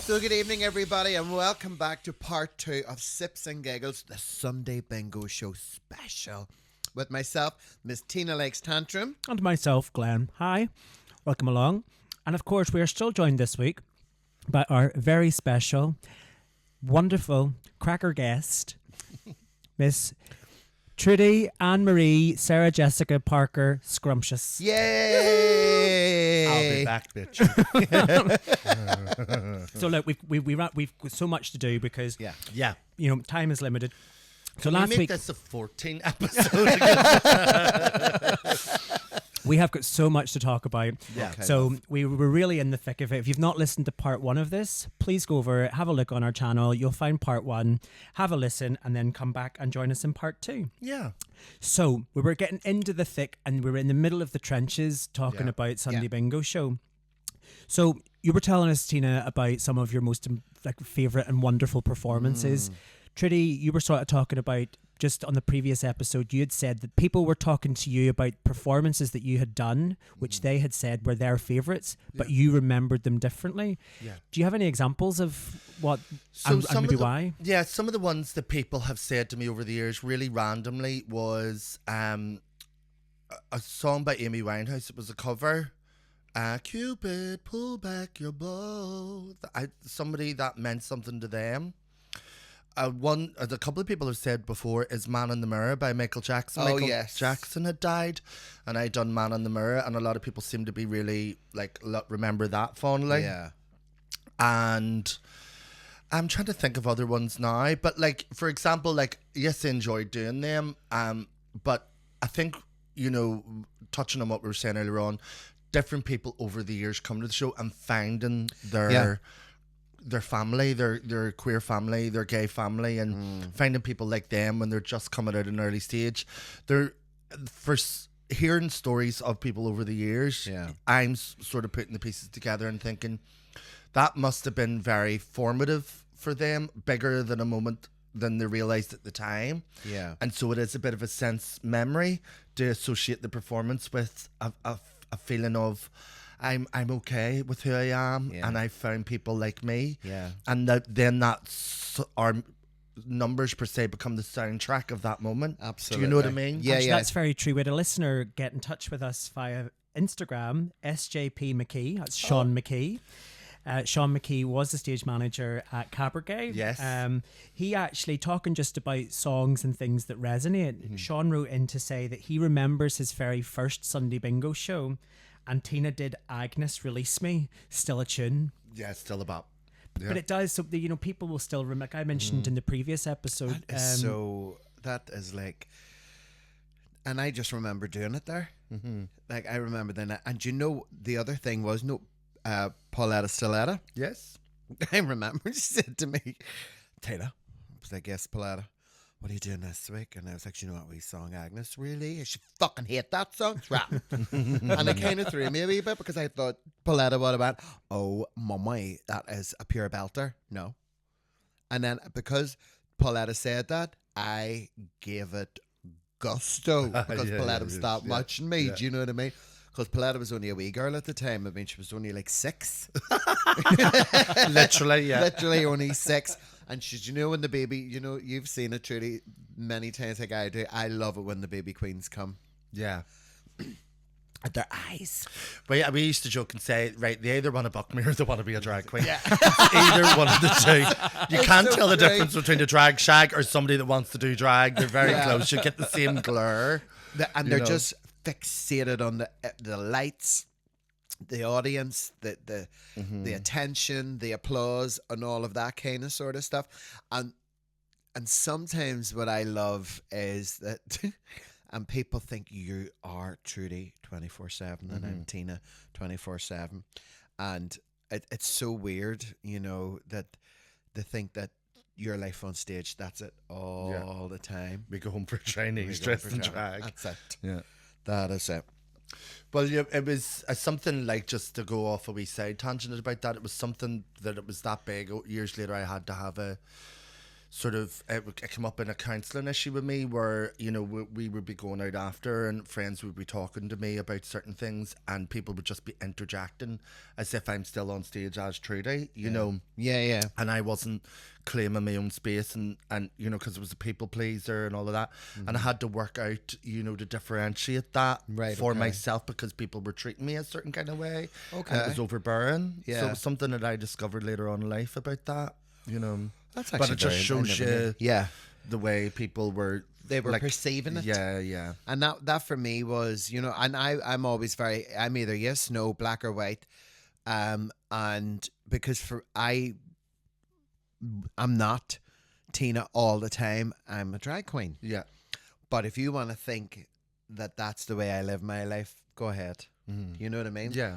So good evening, everybody, and welcome back to part 2 of Sips and Giggles, the Sunday Bingo Show special. With myself, Miss Tina Lake's Tantrum. And myself, Glenn. Hi, welcome along. And of course, we are still joined this week by our very special, wonderful, cracker guest, Miss Trudy, Anne-Marie, Sarah Jessica Parker, Scrumptious. Yay! I'll be back, bitch. So look, we've got so much to do because Yeah. you know time is limited. So Can we last make week this a 14 episode again? we have got so much to talk about. Yeah. Okay, So love. we were really in the thick of it. If you've not listened to part 1 of this, please go over, have a look on our channel. You'll find part 1, have a listen, and then come back and join us in part 2. Yeah. So we were getting into the thick and we were in the middle of the trenches talking Yeah. about Sunday Yeah. Bingo Show. So you were telling us, Tina, about some of your most favourite and wonderful performances. Trudy, you were sort of talking about, just on the previous episode, you had said that people were talking to you about performances that you had done, which they had said were their favourites, but you remembered them differently. Yeah. Do you have any exampple of what, and some maybe of the, why? Yeah, some of the ones that people have said to me over the years, really randomly, was a song by Amy Winehouse. It was a cover. Cupid, pull back your bow. Somebody that meant something to them. A couple of people have said before is Man in the Mirror by Michael Jackson. Oh, Michael yes. Jackson had died, and I done Man in the Mirror, and a lot of people seem to be really remember that fondly. Yeah. And I'm trying to think of other ones now, but for example, yes, I enjoyed doing them. But I think, touching on what we were saying earlier on, different people over the years come to the show and finding their family, their queer family, their gay family, and finding people like them when they're just coming out at an early stage. Hearing stories of people over the years, I'm sort of putting the pieces together and thinking that must have been very formative for them, bigger than a moment than they realised at the time. Yeah. And so it is a bit of a sense memory to associate the performance with a feeling of I'm okay with who I am, and I found people like me. Yeah. And then our numbers per se become the soundtrack of that moment. Absolutely. Do you know what I mean? Yeah, Actually, yeah. that's very true. We had a listener get in touch with us via Instagram, SJP McKee. That's Sean McKee. Sean McKee was the stage manager at Cabaret. Yes. He actually, talking just about songs and things that resonate, Sean wrote in to say that he remembers his very first Sunday Bingo show, and Tina did Agnes Release Me, still a tune. Yeah, it's still about. But it does, so people will still remember. Like I mentioned in the previous episode. That is and I just remember doing it there. I remember then, and the other thing was Pauletta Stiletta. Yes. I remember she said to me, Tina, I was like, yes, Pauletta, what are you doing this week? And I was like, you know what, we song Agnes, really? I should fucking hate that song. It's rap. And it kind of threw me a wee bit because I thought Pauletta would have went, oh, mummy, that is a pure belter. No. And then because Pauletta said that, I gave it gusto because Pauletta was that watching me. Yeah. Do you know what I mean? Because Pauletta was only a wee girl at the time. I mean, she was only 6. Literally, yeah. Literally only 6. And she's, when the baby, you've seen it, Trudy, many times like I do. I love it when the baby queens come. Yeah. At their eyes. But yeah, we used to joke and say, right, they either want to buck me or they want to be a drag queen. Yeah. Either one of the two. You can't tell the difference between a drag shag or somebody that wants to do drag. They're very close. You get the same glare. And they're just fixated on the lights, the audience, the attention, the applause, and all of that kind of sort of stuff. And sometimes what I love is that, and people think you are Trudy 24/7, and I'm Tina 24/7, and it's so weird, that they think that your life on stage, that's it all the time. We go home for Chinese dressed in drag. That's it. Yeah. That is it. Well, yeah, it was something just to go off a wee side tangent about that. It was something that it was that big. Years later, I had to have sort of it came up in a counselling issue with me where, you know, we would be going out after and friends would be talking to me about certain things and people would just be interjecting as if I'm still on stage as Trudy, you know. Yeah. And I wasn't claiming my own space and you know, because it was a people pleaser and all of that. And I had to work out, you know, to differentiate that for myself because people were treating me a certain kind of way. Okay. And it was overbearing. Yeah. So it was something that I discovered later on in life about that, you know. That's But actually it just very- I shows never knew. you the way people were. They were like, perceiving it. Yeah. And that for me was, you know, and I'm always I'm either yes, no, black or white. And because I'm not Tina all the time. I'm a drag queen. Yeah. But if you want to think that that's the way I live my life, go ahead. You know what I mean? Yeah.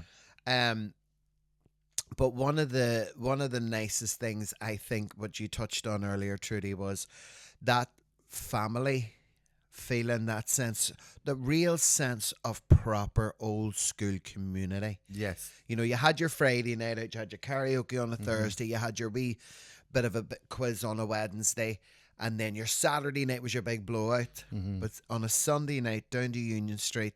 But one of the nicest things I think what you touched on earlier, Trudy, was that family feeling, that sense, the real sense of proper old school community. Yes. You know, you had your Friday night out, you had your karaoke on a Thursday, you had your wee bit of a quiz on a Wednesday, and then your Saturday night was your big blowout. But on a Sunday night down to Union Street,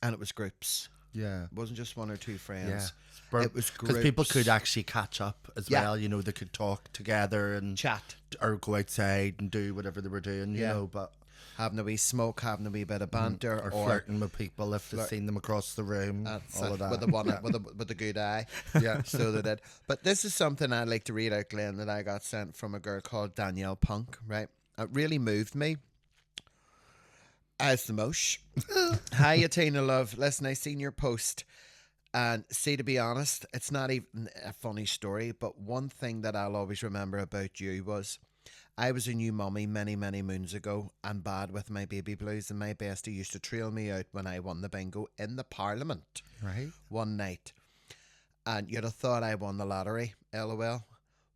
and it was groups. Yeah. It wasn't just one or two friends. Yeah. It was because people groups. could actually catch up as Yeah. well. You know, they could talk together and Chat. or go outside and do whatever they were doing. You know, but Having a wee smoke, having a wee bit of banter, or flirting with people if they've seen them across the room. All of that with the one with the good eye. Yeah. So they did. But this is something I'd like to read out, Glenn, that I got sent from a girl called Danielle Punk. Right, it really moved me. As the mosh. Hi, Tina love. Listen, I seen your post, and see, to be honest, it's not even a funny story, but one thing that I'll always remember about you was I was a new mummy many, many moons ago and bad with my baby blues, and my bestie used to trail me out when I won the bingo in the Parliament Right. one night. And you'd have thought I won the lottery, lol.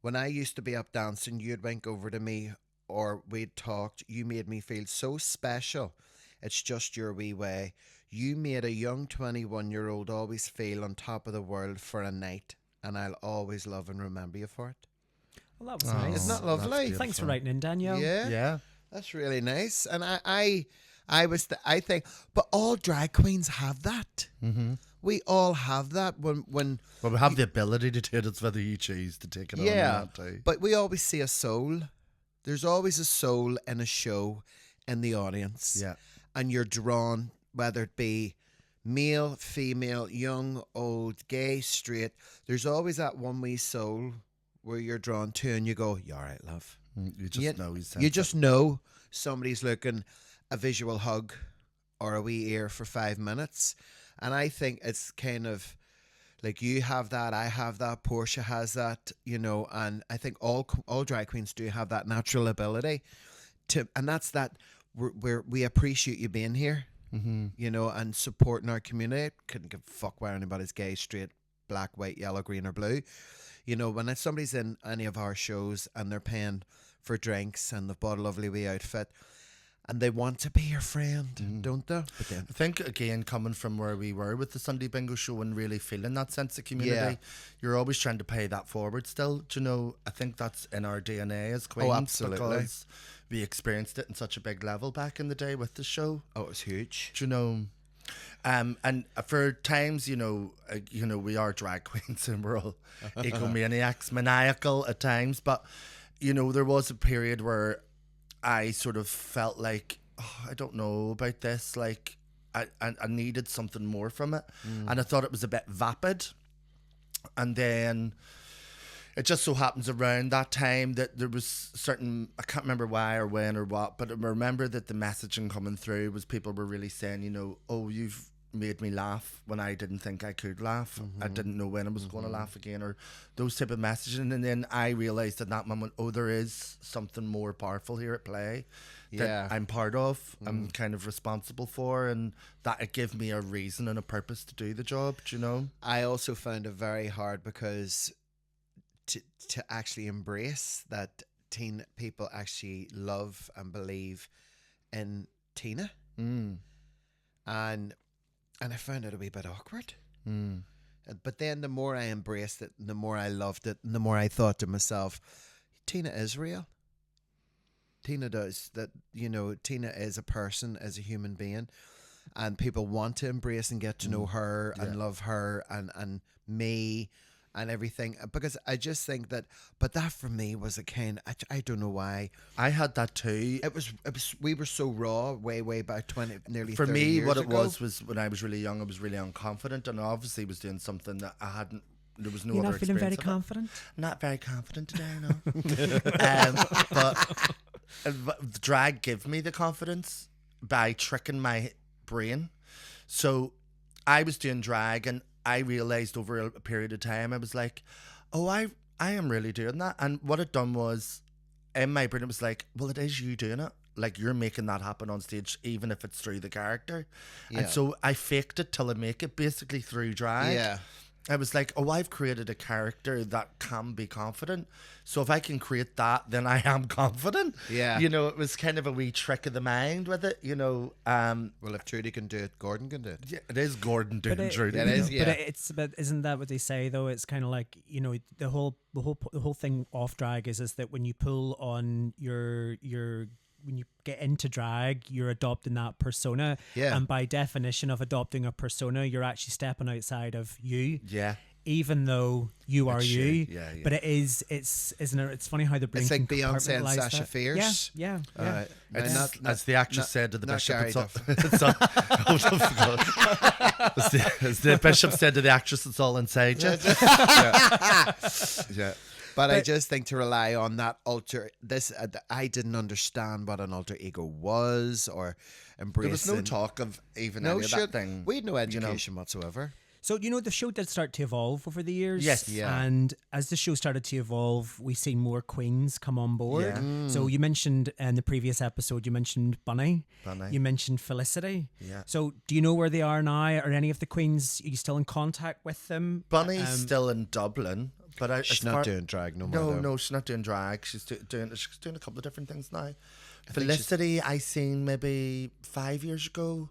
When I used to be up dancing, you'd wink over to me or we'd talked. You made me feel so special. It's just your wee way. You made a young 21-year-old always feel on top of the world for a night, and I'll always love and remember you for it. Well, that was nice. Isn't that lovely? Thanks for writing in, Danielle. Yeah. Yeah. That's really nice. And I think, but all drag queens have that. We all have that when Well, we have the ability to do it. It's whether you choose to take it on or not. but we always see a soul. There's always a soul in a show in the audience. Yeah. And you're drawn, whether it be male, female, young, old, gay, straight. There's always that one wee soul where you're drawn to and you go, "You're all right, love." You just know. You just know somebody's looking a visual hug or a wee ear for 5 minutes. And I think it's kind of like you have that, I have that, Portia has that, you know, and I think all drag queens do have that natural ability to, and that's that we appreciate you being here, you know, and supporting our community. Couldn't give a fuck where anybody's gay, straight, black, white, yellow, green or blue. You know, when somebody's in any of our shows and they're paying for drinks and they've bought a lovely wee outfit and they want to be your friend, don't they? But then I think, again, coming from where we were with the Sunday Bingo show and really feeling that sense of community, you're always trying to pay that forward still. Do you know, I think that's in our DNA as queens. Absolutely. Because we experienced it in such a big level back in the day with the show. Oh, it was huge. Do you know? And for times, you know, we are drag queens and we're all egomaniacs, maniacal at times. But, you know, there was a period where I sort of felt like, oh, I don't know about this. Like, I needed something more from it. And I thought it was a bit vapid. And then it just so happens around that time that there was certain, I can't remember why or when or what, but I remember that the messaging coming through was people were really saying, you know, "Oh, you've made me laugh when I didn't think I could laugh. I didn't know when I was going to laugh again," or those type of messaging. And then I realised at that moment, oh, there is something more powerful here at play that I'm part of, I'm kind of responsible for, and that it gave me a reason and a purpose to do the job, do you know? I also found it very hard because to actually embrace that teen people actually love and believe in Tina. And I found it a wee bit awkward. But then the more I embraced it, and the more I loved it, and the more I thought to myself, Tina is real. Tina does. That, you know, Tina is a person, as a human being, and people want to embrace and get to know her and love her and me and everything, because I just think that, but that for me was a kind, I don't know why. I had that too. It was we were so raw way back 20, nearly For 30 me, years what it ago. was when I was really young, I was really unconfident, and I obviously was doing something that I hadn't. There was no You're other not feeling very experience of it. confident? Not very confident today, no. But drag gave me the confidence by tricking my brain. So I was doing drag, and I realised over a period of time, I was like, oh, I am really doing that. And what it done was, in my brain, it was like, well, it is you doing it. Like, you're making that happen on stage, even if it's through the character. Yeah. And so I faked it till I make it, basically through drag. Yeah. I was like, oh, I've created a character that can be confident. So if I can create that, then I am confident. Yeah. You know, it was kind of a wee trick of the mind with it, you know. Well, if Trudy can do it, Gordon can do it. Yeah, it is Gordon doing Trudy. it is, yeah. But isn't that what they say though? It's kind of like, you know, the whole thing off drag is that when you pull on your when you get into drag, you're adopting that persona. Yeah. And by definition of adopting a persona, you're actually stepping outside of you. Yeah. Even though you are It's you. you. Yeah, yeah. But isn't it? It's funny how the brain It's like can Beyonce and compartmentalize Sasha that. Fierce. Yeah. As the actress said to the not bishop, Gary it's all, Duff. it's all, as the bishop said to the actress, it's all inside you. Yeah. But I just think to rely on that I didn't understand what an alter ego was, or embracing. There was no talk of even no any of shit. that thing. We had no education whatsoever. So, you know, the show did start to evolve over the years. Yes. Yeah. And as the show started to evolve, we've seen more queens come on board. Yeah. So you mentioned in the previous episode, you mentioned Bunny. You mentioned Felicity. Yeah. So do you know where they are now? Are any of the queens, are you still in contact with them? Bunny's still in Dublin, but She's not doing drag no more. No, though. no, she's not doing drag. She's doing a couple of different things now. Felicity, I seen maybe 5 years ago,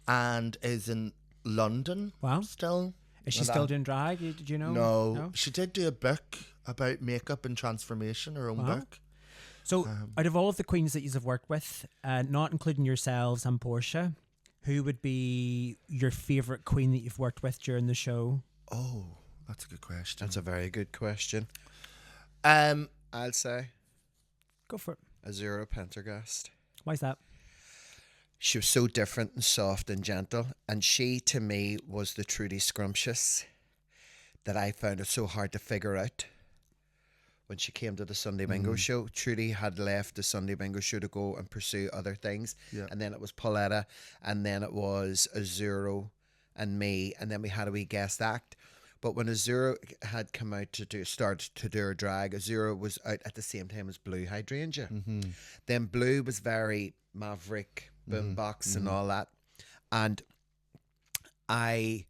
and is in London. Wow. Still. Is she still doing drag? Did you know? No, she did do a book about makeup and transformation, her own book. So, out of all of the queens that you have worked with, not including yourselves and Portia, who would be your favourite queen that you've worked with during the show? Oh, that's a good question. That's a very good question. Um, I'll say Go for it. Azura Pendergast. Why is that? She was so different and soft and gentle, and she to me was the Trudy Scrumptious that I found it so hard to figure out. When she came to the Sunday Bingo show, Trudy had left the Sunday Bingo show to go and pursue other things, and then it was Pauletta, and then it was Azura and me, and then we had a wee guest act. But when Azura had come out to start to do her drag, Azura was out at the same time as Blue Hydrangea. Then Blue was very maverick, boombox and all that. And I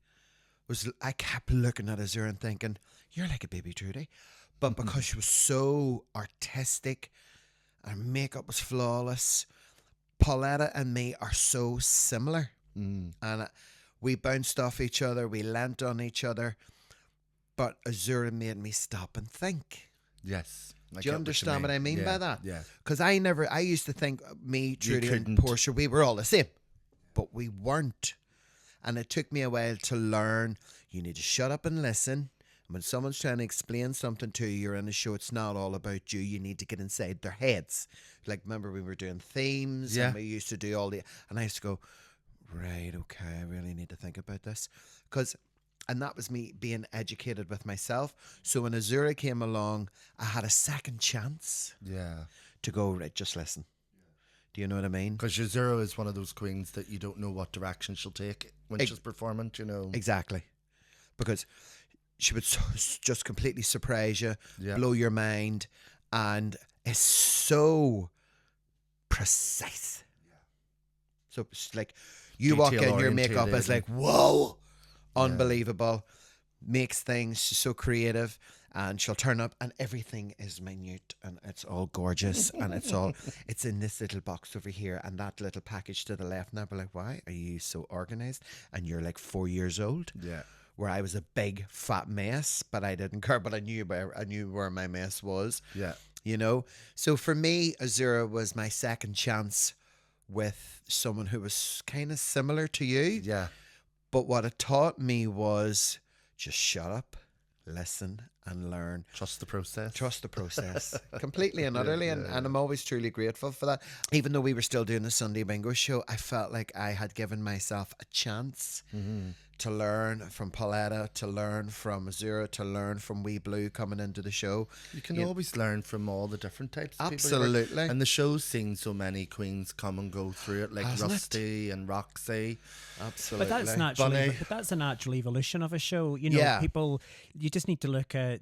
kept looking at Azura and thinking, you're like a baby Trudy. But because she was so artistic, her makeup was flawless, Pauletta and me are so similar. And we bounced off each other, we leant on each other. But Azura made me stop and think. yes. Do you understand what I mean by that? Yeah. Because I used to think me, Trudy, and Portia, we were all the same. But we weren't. And it took me a while to learn, you need to shut up and listen. And when someone's trying to explain something to you, you're in a show, it's not all about you. You need to get inside their heads. Like, remember we were doing themes, and we used to do all the... And I used to go, right, okay, I really need to think about this. And that was me being educated with myself. So when Azura came along, I had a second chance to go, right, just listen. Do you know what I mean? Because Azura is one of those queens that you don't know what direction she'll take when she's performing, you know. Exactly. Because she would just completely surprise you, blow your mind, and is so precise. So it's like, you walk in, your makeup is like, whoa! Unbelievable. Makes things, she's so creative, and she'll turn up and everything is minute and it's all gorgeous and it's in this little box over here and that little package to the left. And I'll be like, why are you so organized? And you're like 4 years old. Yeah. Where I was a big fat mess, but I didn't care, but I knew where my mess was. Yeah. you know. So for me, Azura was my second chance with someone who was kind of similar to you. Yeah. But what it taught me was just shut up, listen, and learn. Trust the process. Trust the process completely and utterly. And I'm always truly grateful for that. Even though we were still doing the Sunday Bingo show, I felt like I had given myself a chance to learn from Pauletta, to learn from Azura, to learn from Wee Blue coming into the show. You can always learn from all the different types of people. Absolutely. And the show's seen so many queens come and go through it, like Hasn't Rusty and Roxy. Absolutely. But that's a natural evolution of a show. You know, Yeah. people, you just need to look at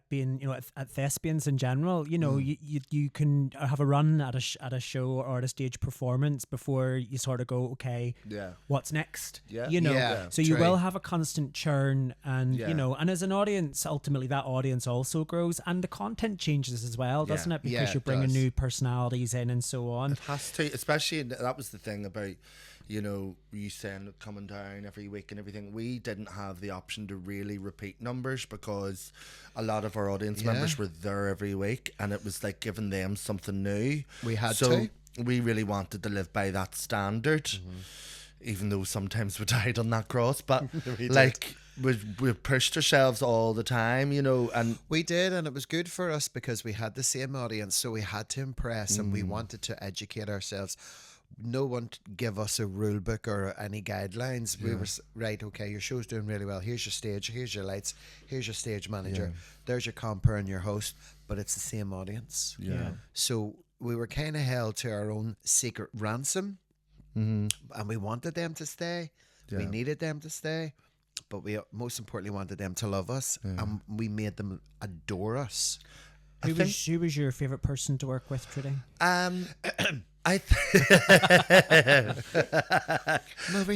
being, you know, at thespians in general. You know, you can have a run at a show or at a stage performance before you sort of go, okay, what's next? Yeah. You know, Yeah, so you true. will have a constant churn, and Yeah. you know, and as an audience, ultimately that audience also grows, and the content changes as well, doesn't it? Because Yeah, you're it bringing does. new personalities in and so on. It has to, especially that was the thing about, you know, you saying coming down every week and everything. We didn't have the option to really repeat numbers because a lot of our audience members were there every week, and it was like giving them something new. We had so to. we really wanted to live by that standard, even though sometimes we died on that cross. But like we pushed ourselves all the time, you know, and We did, and it was good for us because we had the same audience, so we had to impress and we wanted to educate ourselves. No one give us a rule book or any guidelines. We were right, okay, your show's doing really well. Here's your stage, here's your lights, here's your stage manager, there's your comper and your host, but it's the same audience. Yeah. So we were kind of held to our own secret ransom, and we wanted them to stay. We Yeah. needed them to stay. But we most importantly wanted them to love us, and we made them adore us. Who was your favourite person to work with, Trudy? I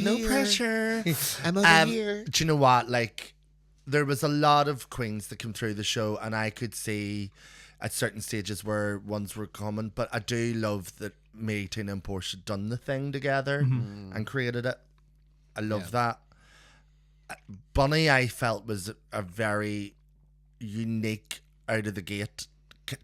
no pressure. I'm over here. Do you know what? Like, there was a lot of queens that came through the show, and I could see at certain stages where ones were coming. But I do love that me, Tina, and Portia done the thing together and created it. I love that. Bunny, I felt, was a very unique out of the gate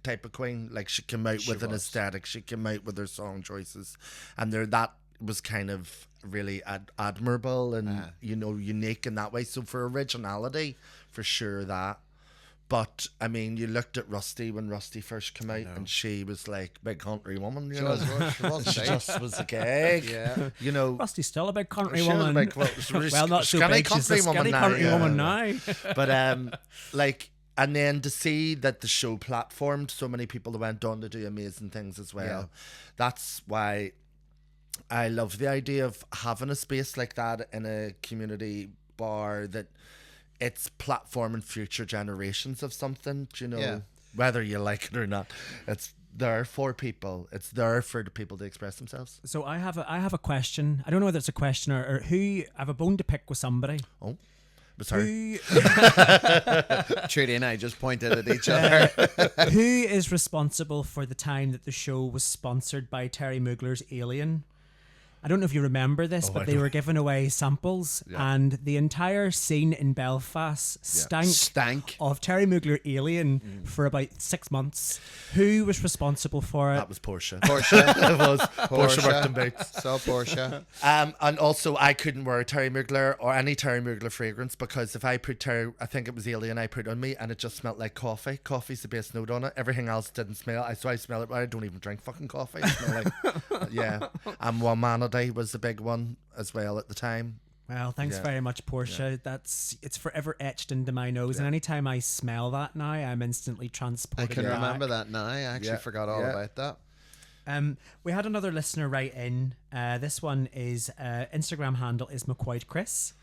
type of queen. Like, she came out with an aesthetic, she came out with her song choices, and that was kind of really admirable and you know, unique in that way. So for originality, for sure that. But I mean, you looked at Rusty when Rusty first came out, and she was like big country woman. You know, she just was a gig. Yeah. You know, Rusty's still a big country she was a woman. big- well, Not so skinny big. She's a country woman skinny now, country yeah. woman now. But like, and then to see that the show platformed so many people that went on to do amazing things as well. Yeah. That's why I love the idea of having a space like that in a community bar, that it's platforming future generations of something, you know, Yeah. whether you like it or not. It's there for people. It's there for the people to express themselves. So I have a question. I don't know whether it's a question or who. I have a bone to pick with somebody. Oh, it was her. Who Trudy and I just pointed at each other. who is responsible for the time that the show was sponsored by Terry Mugler's Alien? I don't know if you remember this, but they were giving away samples, and the entire scene in Belfast stank of Terry Mugler Alien for about 6 months. Who was responsible for it? That was Portia. Portia. It was Portia worked in boots. So Portia. And also, I couldn't wear a Terry Mugler or any Terry Mugler fragrance, because if I put Terry, I think it was Alien I put on me, and it just smelled like coffee. Coffee's the best note on it. Everything else didn't smell. So I smell it, but I don't even drink fucking coffee. I smell like, yeah. And Womanity was the big one as well at the time. Well, thanks very much, Portia. It's forever etched into my nose, and anytime I smell that now, I'm instantly transported. I can back. remember that now. I actually forgot all about that. We had another listener write in. This one is Instagram handle is McQuaid Chris.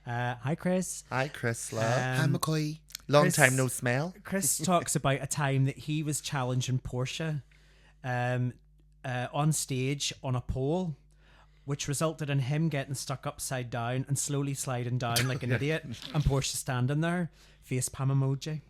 Hi, Chris. Hi, Chris. Love. Hi, McCoy. Long Chris- time no smell. Chris talks about a time that he was challenging Portia on stage on a pole, which resulted in him getting stuck upside down and slowly sliding down like an idiot, and Portia standing there, facepalm emoji.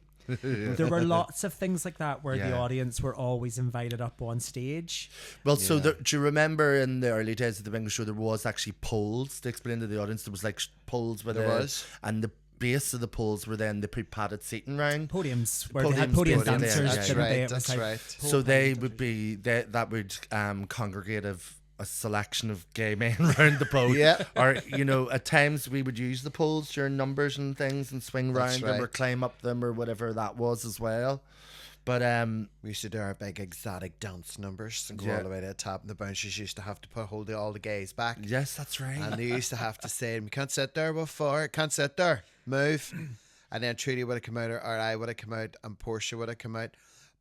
There were lots of things like that where the audience were always invited up on stage. Well, so do you remember in the early days of the bingo show, there was actually polls to explain to the audience? There was like polls with There was. and base of the poles were then the pre-padded seating round. Podiums, where they had podium Podiums, dancers. that's didn't right, they? It that's was like right. pole So they dancers. would be that would congregate of a selection of gay men around the pole. Yeah. Or at times we would use the poles during numbers and things and swing That's round them or right. climb up them or whatever that was as well. But We used to do our big exotic dance numbers and go Yeah. all the way to the top, and the bouncers used to have to hold all the gays back. yes, that's right. And they used to have to say, "You can't sit there before, can't sit there, move." And then Trudy would have come out, or I would have come out, and Portia would have come out.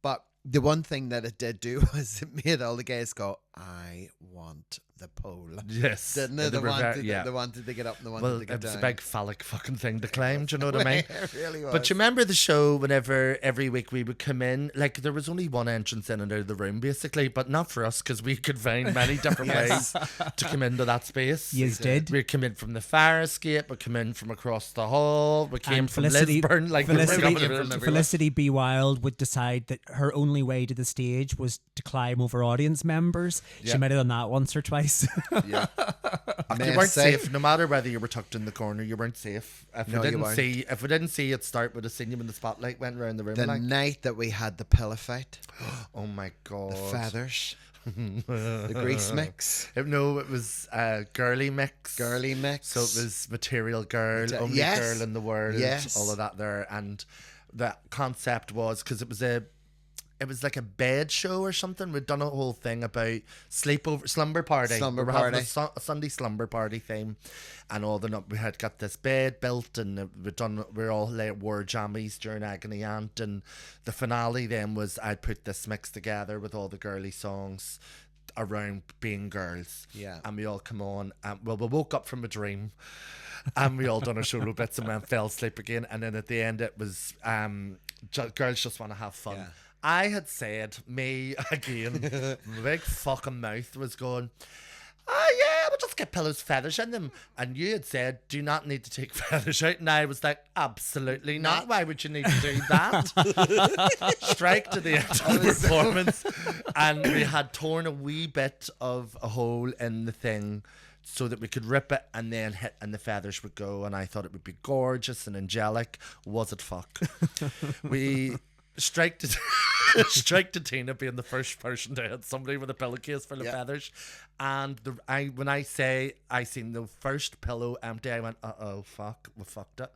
But the one thing that it did do was it made all the guys go, "I want the pole." Yes. Didn't it? And They they were wanted, very- yeah. they wanted to get up and they wanted Well, to it get was down. a big phallic fucking thing to climb. Do you know what I mean? It really was. But you remember the show whenever every week we would come in, like there was only one entrance in and out of the room basically, but not for us because we could find many different Yes. ways to come into that space. Yes, did. We come in from the fire escape, we come in from across the hall, we came And from Felicity- Lisburn, like we were Felicity- coming from from everywhere. Felicity B. Wild would decide that her only way to the stage was to climb over audience members. She Yeah. might have done that once or twice. Yeah. You weren't Messy. safe, no matter whether you were tucked in the corner. You weren't safe. If No, we you didn't weren't. see, if we didn't see it start, we'd have seen you when the spotlight went around the room. The like, night that we had the pillow fight, oh my god, the feathers, the grease mix, No, it was girly mix. girly mix. So it was material girl, only Yes. girl in the world, Yes. all of that there. And the concept was, because it was like a bed show or something. We'd done a whole thing about slumber party. Slumber we were having party. a Sunday slumber party theme, and we had got this bed built, and we all wore jammies during Agony Aunt, and the finale then was I'd put this mix together with all the girly songs around being girls. Yeah. And we all come on, we woke up from a dream. And we all done our solo bits and then fell asleep again. And then at the end, it was girls just want to have fun. Yeah. I had said, me again, my big fucking mouth was going, "Oh yeah, we'll just get pillows, feathers in them." And you had said, "Do not need to take feathers out." And I was like, "Absolutely not. Why would you need to do that?" Strike to the end of the performance. And we had torn a wee bit of a hole in the thing so that we could rip it and then hit and the feathers would go. And I thought it would be gorgeous and angelic. Was it fuck? We strike to Tina being the first person to hit somebody with a pillowcase full of feathers. And when I say I seen the first pillow empty, I went, "Uh-oh, fuck, we fucked it."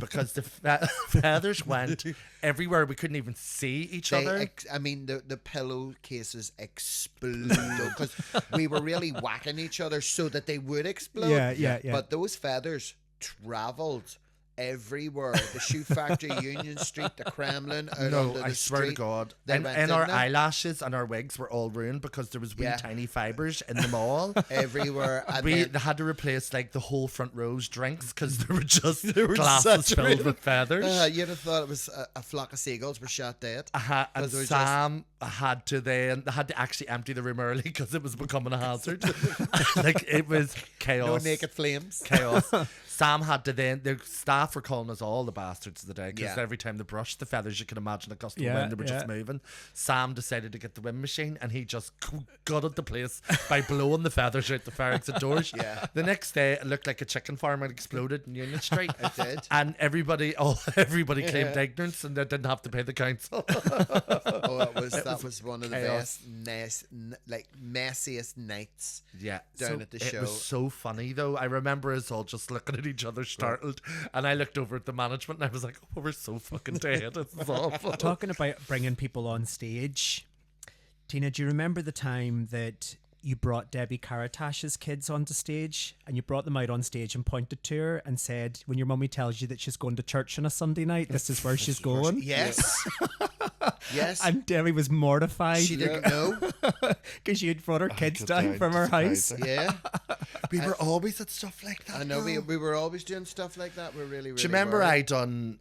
Because the feathers went everywhere. We couldn't even see each other. The pillowcases exploded because we were really whacking each other so that they would explode. Yeah. But those feathers travelled everywhere. The Shoe Factory, Union Street, the Kremlin, out No, onto the I swear to street. God. They And went our in there. eyelashes and our wigs were all ruined because there was wee Yeah. tiny fibres in them all. Everywhere. And They then, had to replace like the whole front row's drinks because they were just were glasses filled saturated. with feathers. you'd have thought it was a flock of seagulls were shot dead. And 'Cause they were Sam had to actually empty the room early because it was becoming a hazard. Like it was chaos. No naked flames. Chaos. Sam had to the staff were calling us all the bastards of the day because Yeah. every time they brushed the feathers, you can imagine a gust of Yeah, wind, they were just yeah. moving. Sam decided to get the wind machine and he just gutted the place by blowing the feathers out the fire exit doors. Yeah. The next day, it looked like a chicken farm had exploded in Union Street. It did. And everybody claimed ignorance and they didn't have to pay the council. Oh, that was one of the chaos. best, messiest nights. Yeah, Down at the It show. was so funny though. I remember us all just looking at each other startled, and I looked over at the management and I was like, "Oh, we're so fucking dead. This is awful." Talking about bringing people on stage, Tina, do you remember the time that you brought Debbie Caratash's kids onto stage and you brought them out on stage and pointed to her and said, "When your mummy tells you that she's going to church on a Sunday night, this is where she's going"? Yes. Yes. And Debbie was mortified She didn't know. because she had brought her kids God, down yeah, from her just house. crazy. Yeah. We were always at stuff like that. I know though. we were always doing stuff like that. We're really, really Do you remember were. I done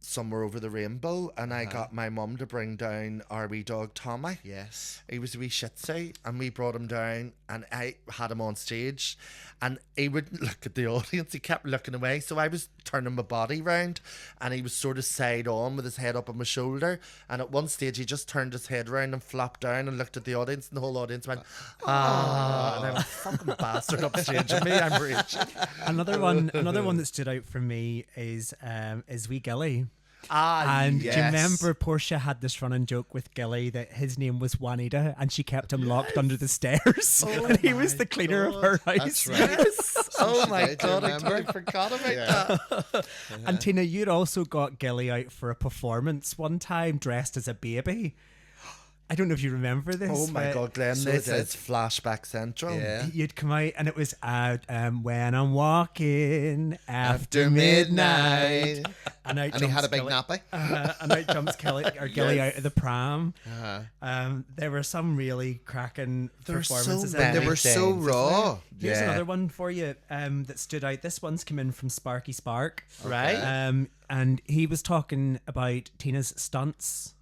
Somewhere Over the Rainbow and I got my mum to bring down our wee dog Tommy? Yes. He was a wee shih tzu and we brought him down and I had him on stage and he wouldn't look at the audience. He kept looking away. So I was turning my body round and he was sort of side on with his head up on my shoulder. And at one stage he just turned his head around and flopped down and looked at the audience and the whole audience went, "Ah." And I went, "Fucking bastard." upstage of me. I'm raging. Another one that stood out for me is Wee Gilly. And do you remember Portia had this running joke with Gilly that his name was Juanita and she kept him locked under the stairs and he was the cleaner of her house. That's right. Yes. Oh my did, God, I remember? totally forgot about that. And Tina, you'd also got Gilly out for a performance one time dressed as a baby. I don't know if you remember this. Oh my God, Glenn, So this it is flashback central. Yeah. You'd come out and it was out when I'm walking after After midnight. midnight. And And he had a big nappy. And out jumps Gilly out of the pram. Uh-huh. There were some really cracking There's performances. so in many They were so things, raw. Here's Yeah. another one for you that stood out. This one's come in from Sparky Spark. Right? And he was talking about Tina's stunts.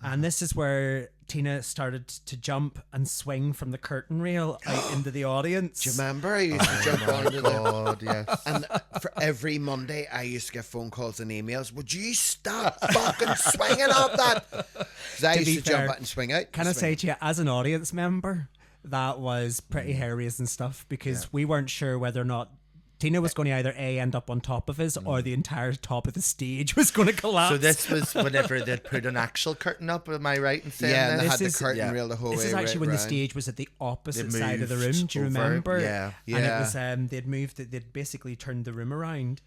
And this is where Tina started to jump and swing from the curtain rail out into the audience. Do you remember? I used to jump onto the... God, yes. And for every Monday, I used to get phone calls and emails. Would you stop fucking swinging up that? Because I To used be to jump fair, out and swing out. Can I say to you, as an audience member, that was pretty hilarious and stuff because we weren't sure whether or not Tina was going to either A, end up on top of us or the entire top of the stage was going to collapse. So this was whenever they'd put an actual curtain up, am I right in saying Yeah, and this? they had the This is- curtain yeah. rail the whole This way is actually right when the round. stage was at the opposite They side of the room. moved Do you over, remember? yeah. And it Yeah. was they'd moved it. They'd basically turned the room around.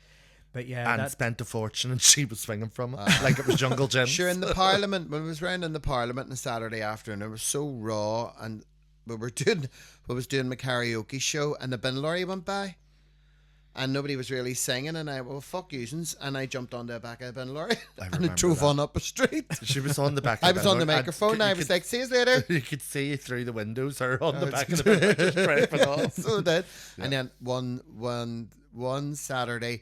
But yeah, And that, spent a fortune, and she was swinging from it like it was Jungle Gym. Sure, in the Parliament, when it was round in the Parliament on a Saturday afternoon, it was so raw, and we was doing my karaoke show, and the bin lorry went by, and nobody was really singing, and I fuck usins, and I jumped on the back of the bin lorry, and remember it drove that. on up a street. She was on the back. Of I was on the bin, and microphone, and you I was could- like, "See you later." you could see through the windows, her on the back of the bin, just prepping off. So it did. And then one Saturday,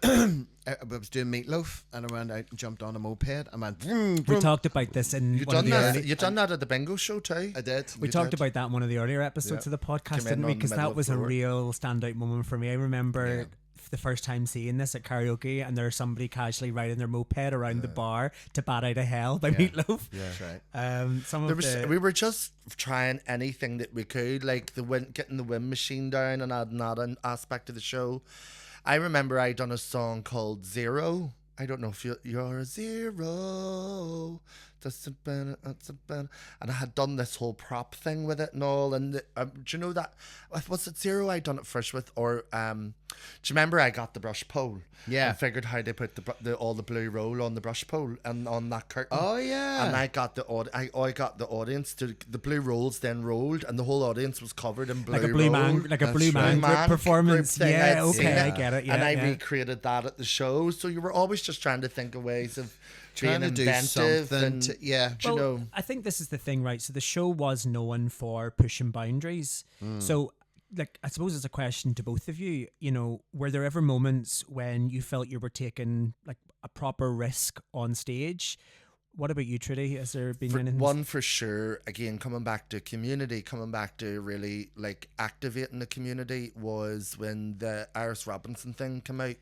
I was doing meatloaf, and I went out and jumped on a moped. I went. Vroom, we vroom. talked about this in You one of done the that? early. You done that at the bingo show too? I did. We You talked did. about that in one of the earlier episodes Yeah. of the podcast, Came in didn't we? on the Because middle that of was the a floor. real standout moment for me. I remember the first time seeing this at karaoke, and there's somebody casually riding their moped around the bar to Bat Out of Hell by Meatloaf. That's right. Some There of was, the we were just trying anything that we could, like getting the wind machine down and adding that an aspect of the show. I remember I done a song called Zero. I don't know if you're a zero. And I had done this whole prop thing with it and all. And do you know that? Was it Zero I done it first with? Or do you remember I got the brush pole? Yeah. I figured how they put all the blue roll on the brush pole and on that curtain. Oh yeah. And I got the I got the audience to the blue rolls then rolled, and the whole audience was covered in blue. like a blue man, roll. like a That's blue man right. group performance. Group thing. Yeah, I'd seen okay, I it. get it. Yeah, and I yeah. recreated that at the show. So you were always just trying to think of ways of Trying being to do inventive something. and Yeah. do you know. I think this is the thing, right? So the show was known for pushing boundaries. So, like, I suppose it's a question to both of you. You know, were there ever moments when you felt you were taking like a proper risk on stage? What about you, Trudy? Has there been anything? One for sure. Again, coming back to community, coming back to really like activating the community was when the Iris Robinson thing came out.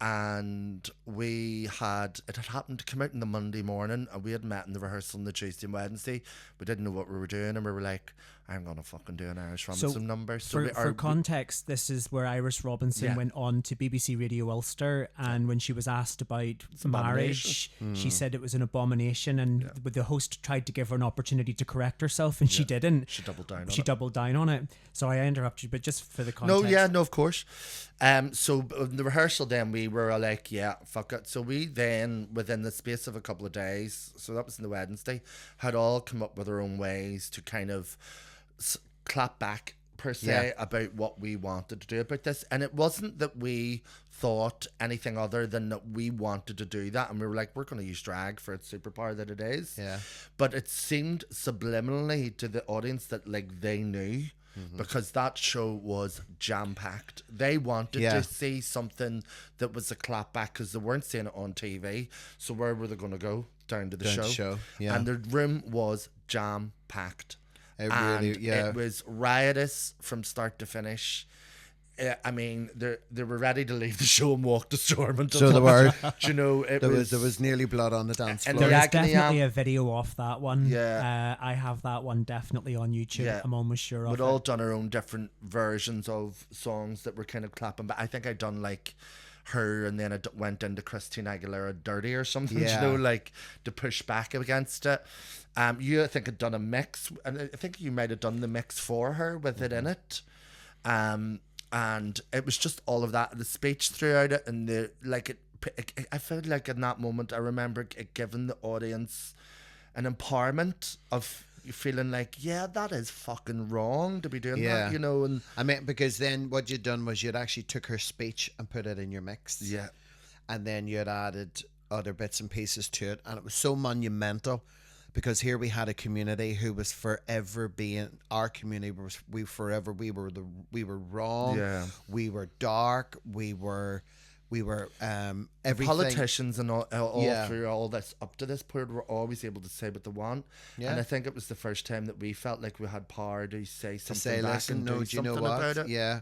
And it had happened to come out on the Monday morning, and we had met in the rehearsal on the Tuesday and Wednesday. We didn't know what we were doing, and we were like, I'm gonna fucking do an Irish Robinson number. So For context, this is where Iris Robinson went on to BBC Radio Ulster, and when she was asked about marriage, she said it was an abomination, and the host tried to give her an opportunity to correct herself, and she didn't. She doubled down on She it. doubled down on it. Sorry, I interrupted you, but just for the context. No, of course. So in the rehearsal then we were like, yeah, fuck it. So we then, within the space of a couple of days, so that was on the Wednesday, had all come up with our own ways to kind of clap back per se about what we wanted to do about this. And it wasn't that we thought anything other than that we wanted to do that, and we were like, we're going to use drag for its superpower that it is. Yeah. But it seemed subliminally to the audience that like they knew, because that show was jam-packed. They wanted to see something that was a clapback because they weren't seeing it on TV. So where were they going to go? Down to the show. Yeah. And the room was jam-packed. It And really, yeah. it was riotous from start to finish. I mean, they were ready to leave the show and walk the storm until So they were. you know, There was nearly blood on the dance And floor. the There's agony definitely a video off that one. Yeah. I have that one definitely on YouTube. Yeah. I'm almost sure of We'd it. all done our own different versions of songs that were kind of clapping, but I think I'd done like her, and then I went into Christina Aguilera Dirty or something, Yeah. you know, like to push back against it. You, I think, had done a mix, and I think you might have done the mix for her with it in it. And it was just all of that, the speech throughout it, and I felt like in that moment, I remember it giving the audience an empowerment of feeling like, yeah, that is fucking wrong to be doing that, you know. And I mean, because then what you'd done was you'd actually took her speech and put it in your mix. yeah, And then you'd added other bits and pieces to it. And it was so monumental because here we had a community who was forever being, our community was, we were wrong. Yeah. We were dark. We were everything. politicians and all Yeah. through all this up to this point were always able to say what they want. Yeah. And I think it was the first time that we felt like we had power to say To something say, back listen, and no, do do you know something what? about it. Yeah.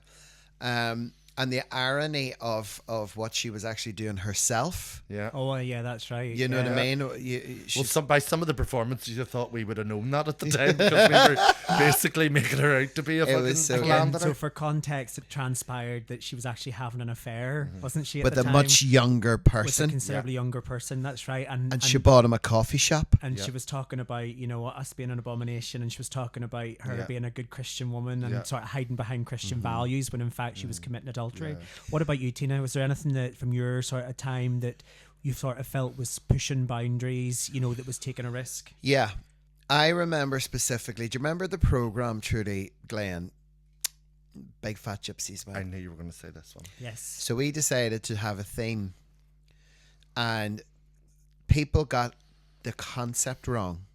And the irony of what she was actually doing herself. Yeah. Oh, yeah, that's right. You know yeah. what I mean? Well, by some of the performances, you thought we would have known that at the time because we were basically making her out to be a It fucking was so good. Again, philanderer. so for context, it transpired that she was actually having an affair, wasn't she? At with the a time? much younger with a person. considerably younger person. That's right. And she bought him a coffee shop. And she was talking about, you know, us being an abomination, and she was talking about her Yeah. being a good Christian woman and Yeah. sort of hiding behind Christian values when in fact she was committing adultery. What about you, Tina? Was there anything that from your sort of time that you sort of felt was pushing boundaries, you know, that was taking a risk? Yeah. I remember specifically, do you remember the program, Trudy, Glenn? Big Fat Gypsies, man. I knew you were going to say this one. Yes. So we decided to have a theme, and people got the concept wrong.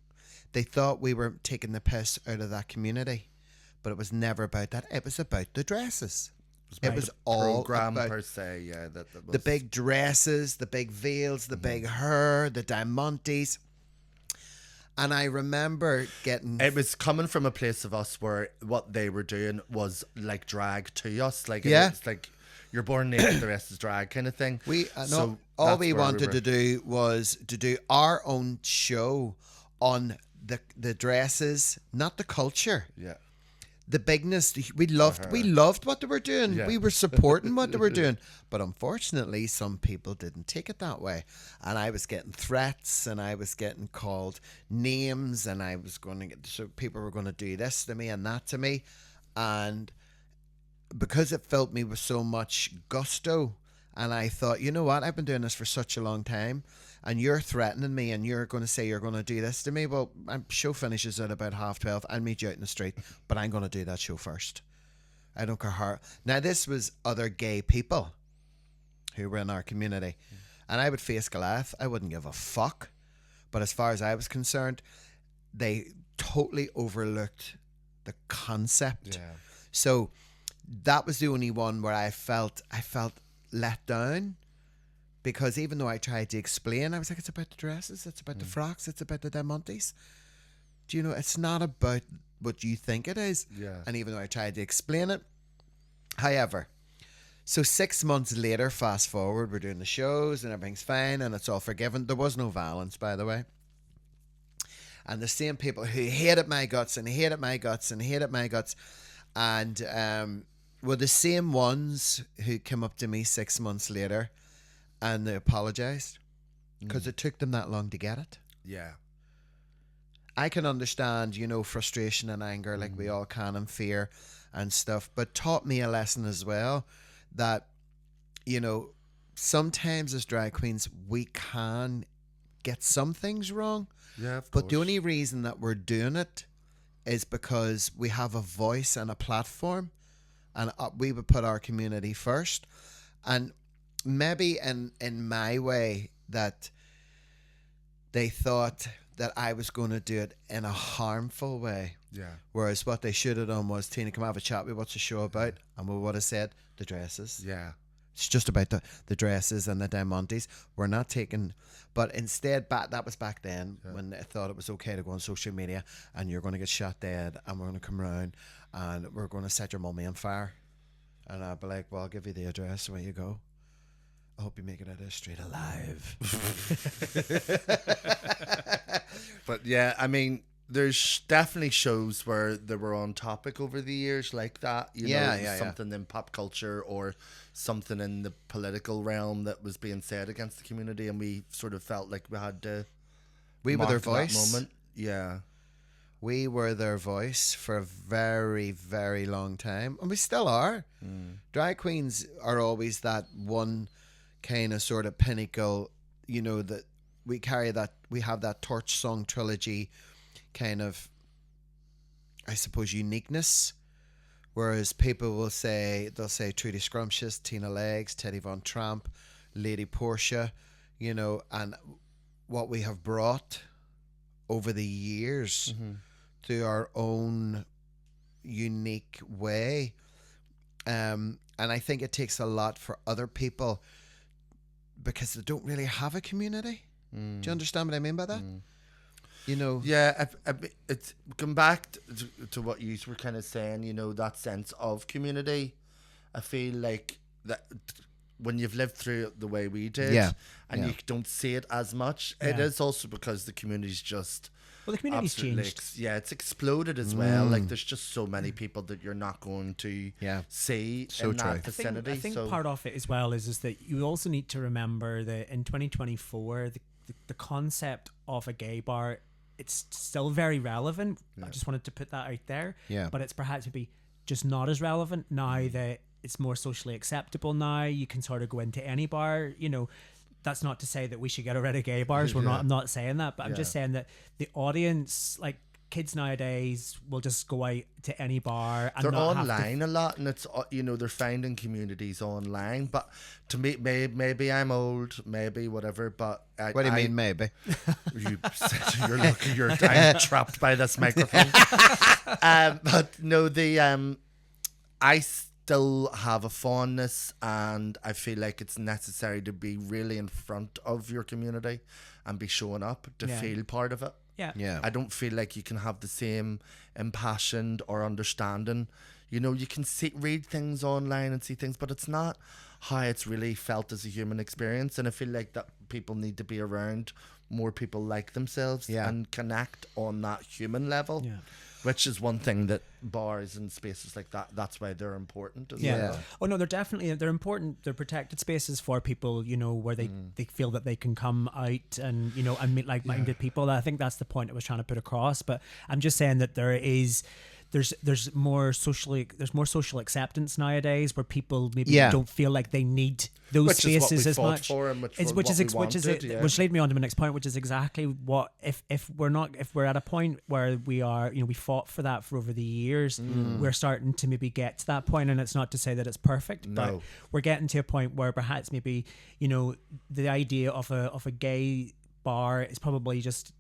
They thought we were taking the piss out of that community, but it was never about that. It was about the dresses. It was all Program about per se, yeah. That was the big dresses, the big veils, the big hair, the diamantes. And I remember getting... It was coming from a place of us where what they were doing was like drag to us. Like, Yeah. it's like you're born naked, the rest is drag kind of thing. all that's we where wanted were. to do was to do our own show on the dresses, not the culture. Yeah. The bigness. We loved what they were doing. Yeah. We were supporting what they were doing. But unfortunately, some people didn't take it that way. And I was getting threats, and I was getting called names, and I was going to get, so people were going to do this to me and that to me. And because it filled me with so much gusto, and I thought, you know what, I've been doing this for such a long time, and you're threatening me, and you're going to say you're going to do this to me. Well, my show finishes at about 12:30. I'll meet you out in the street, but I'm going to do that show first. I don't care how. Now, this was other gay people who were in our community, and I would face Goliath. I wouldn't give a fuck. But as far as I was concerned, they totally overlooked the concept. Yeah. So that was the only one where I felt let down, because even though I tried to explain, I was like, it's about the dresses, it's about the frocks, it's about the diamantes. Do you know, it's not about what you think it is. Yeah. And even though I tried to explain it, however, so 6 months later, fast forward, we're doing the shows and everything's fine and it's all forgiven. There was no violence, by the way. And the same people who hated my guts and hated my guts and hated my guts, and were the same ones who came up to me 6 months later and they apologised because it took them that long to get it. Yeah. I can understand, you know, frustration and anger like we all can, and fear and stuff, but taught me a lesson as well that, you know, sometimes as drag queens we can get some things wrong. Yeah, of But the course. only reason that we're doing it is because we have a voice and a platform, and we would put our community first. And maybe in my way that they thought that I was going to do it in a harmful way. Yeah. Whereas what they should have done was, Tina, come have a chat with what's the show about? And we would have said the dresses. Yeah. It's just about the dresses and the diamantes. We're not taking, but instead, that was back then when they thought it was okay to go on social media and you're going to get shot dead and we're going to come around and we're going to set your mummy on fire And I'll be like, well, I'll give you the address where you go. I hope you make it out of the street alive. But yeah, I mean, there's definitely shows where they were on topic over the years like that. You know, something in pop culture or something in the political realm that was being said against the community, and we sort of felt like we had to. We were their that voice. moment. Yeah. We were their voice for a very, very long time, and we still are. Drag queens are always that one kind of sort of pinnacle, you know, that we carry that, we have that Torch Song trilogy kind of, I suppose, uniqueness. Whereas people will say, they'll say Trudy Scrumptious, Tina Legs, Teddy Von Tramp, Lady Portia, you know, and what we have brought over the years through our own unique way. And I think it takes a lot for other people because they don't really have a community. Do you understand what I mean by that? You know? Yeah, it's come back to what you were kind of saying, you know, that sense of community. I feel like that when you've lived through it the way we did and you don't see it as much, it is also because the community's just... Well, the community's changed. It's exploded as well. Like, there's just so many people that you're not going to see in that vicinity. I think part of it as well is that you also need to remember that in 2024, the concept of a gay bar, it's still very relevant. I just wanted to put that out there. Yeah. But it's perhaps maybe just not as relevant now that it's more socially acceptable now. You can sort of go into any bar, you know. That's not to say that we should get rid of gay bars. I'm not saying that, but I'm just saying that the audience, like kids nowadays, will just go out to any bar. And they're not online a lot, and it's, you know, they're finding communities online. But to me, maybe I'm old, maybe whatever. But what do you mean, maybe? You're I'm trapped by this microphone. But no, I still have a fondness, and I feel like it's necessary to be really in front of your community and be showing up to feel part of it. Yeah. I don't feel like you can have the same impassioned or understanding. You know, you can read things online and see things, but it's not how it's really felt as a human experience. And I feel like that people need to be around more people like themselves and connect on that human level. Yeah. Which is one thing that bars and spaces like that's why they're important as well. Oh no, they're important. They're protected spaces for people, you know, where they feel that they can come out and, you know, and meet like-minded people. I think that's the point I was trying to put across. But I'm just saying that there's more social acceptance nowadays where people maybe don't feel like they need those spaces as much. Which led me on to my next point, which is exactly what if we're at a point where we are, you know, we fought for that for over the years, we're starting to maybe get to that point, and it's not to say that it's perfect, but we're getting to a point where perhaps maybe, you know, the idea of a gay bar is probably just,